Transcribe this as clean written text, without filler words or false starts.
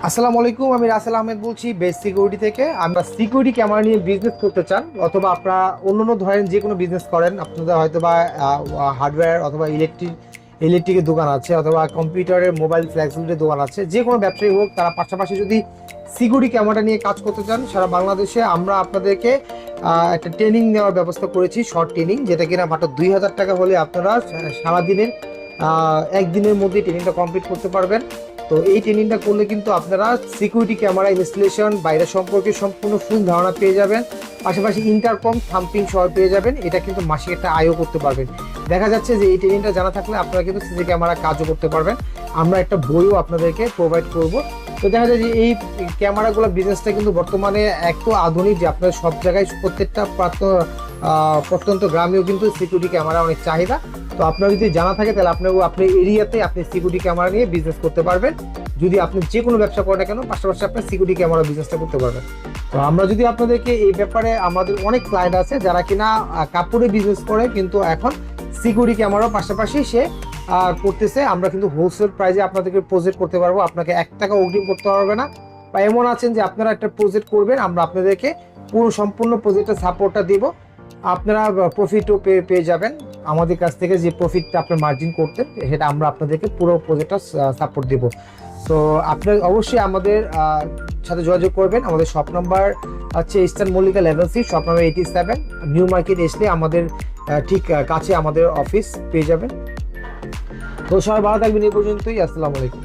আসসালামু আলাইকুম, আমি রাসেল আহমেদ বলছি বেস্ট সিকিউরিটি থেকে। আমরা সিকিউরিটি ক্যামেরা নিয়ে বিজনেস করতে চান, অথবা আপনারা অন্যান্য ধরেন যে কোনো বিজনেস করেন, আপনাদের হয়তো বা হার্ডওয়্যার অথবা ইলেকট্রিকের দোকান আছে, অথবা কম্পিউটারের মোবাইল ফ্লেক্সিবিলিটির দোকান আছে, যে কোনো ব্যবসায়ী হোক, তারা পাশাপাশি যদি সিকিউরিটি ক্যামেরাটা নিয়ে কাজ করতে চান সারা বাংলাদেশে, আমরা আপনাদেরকে একটা ট্রেনিং নেওয়ার ব্যবস্থা করেছি, শর্ট ট্রেনিং, যেটা কিনা মাত্র 2000 টাকা হলে আপনারা সারাদিনের একদিনের মধ্যে ট্রেনিংটা কমপ্লিট করতে পারবেন। তো এই ট্রেনিংটা করলে কিন্তু আপনারা সিকিউরিটি ক্যামেরা ইনস্টলেশন, বাইরে সম্পর্কে সম্পূর্ণ ফুল ধারণা পেয়ে যাবেন, পাশাপাশি ইন্টারকম থাম্পিং সহ পেয়ে যাবেন। এটা কিন্তু মাসিক একটা আয়ও করতে পারবেন। দেখা যাচ্ছে যে এই ট্রেনিংটা জানা থাকলে আপনারা কিন্তু সিসি ক্যামেরা কাজও করতে পারবেন। আমরা একটা বইও আপনাদেরকে প্রোভাইড করব। তো দেখা যায় যে এই ক্যামেরাগুলো বিজনেসটা কিন্তু বর্তমানে এত আধুনিক যে আপনার সব জায়গায় প্রত্যেকটা প্রত্যন্ত গ্রামেও কিন্তু সিকিউরিটি ক্যামেরা অনেক চাহিদা। তো আপনার যদি জানা থাকে তাহলে আপনার এরিয়াতে আপনি সিকিউরিটি ক্যামেরা নিয়ে বিজনেস করতে পারবেন। যদি আপনি যে কোনো ব্যবসা করেন না কেন, পাশাপাশি আপনি সিকিউরিটি ক্যামেরা বিজনেসটা করতে পারবেন। তো আমরা যদি আপনাদেরকে এই ব্যাপারে, আমাদের অনেক ক্লায়েন্ট আছে যারা কিনা কাপড়ে বিজনেস করে, কিন্তু এখন সিকিউরিটি ক্যামেরার পাশাপাশি সে করতেছে। আমরা কিন্তু হোলসেল প্রাইসে আপনাদেরকে প্রজেক্ট করতে পারবো, আপনাকে 1 টাকা অগ্রিম করতে হবে না। বা এমন আছেন যে আপনারা একটা প্রজেক্ট করবেন, আমরা আপনাদেরকে পুরো সম্পূর্ণ প্রজেক্টের সাপোর্টটা দিব, আপনারা প্রফিটও পেয়ে যাবেন। আমাদের কাছ থেকে যে প্রফিটটা আপনার মার্জিন করতেন, সেটা আমরা আপনাদেরকে পুরো প্রজেক্টটা সাপোর্ট দেব। তো আপনার অবশ্যই আমাদের সাথে যোগাযোগ করবেন। আমাদের শপ নাম্বার হচ্ছে eastern Mallika level C, shop number 87, new market এসলে আমাদের ঠিক কাছে আমাদের অফিস পেয়ে যাবেন। তো সবাই ভালো থাকবেন। এই পর্যন্তই। আসসালামু আলাইকুম।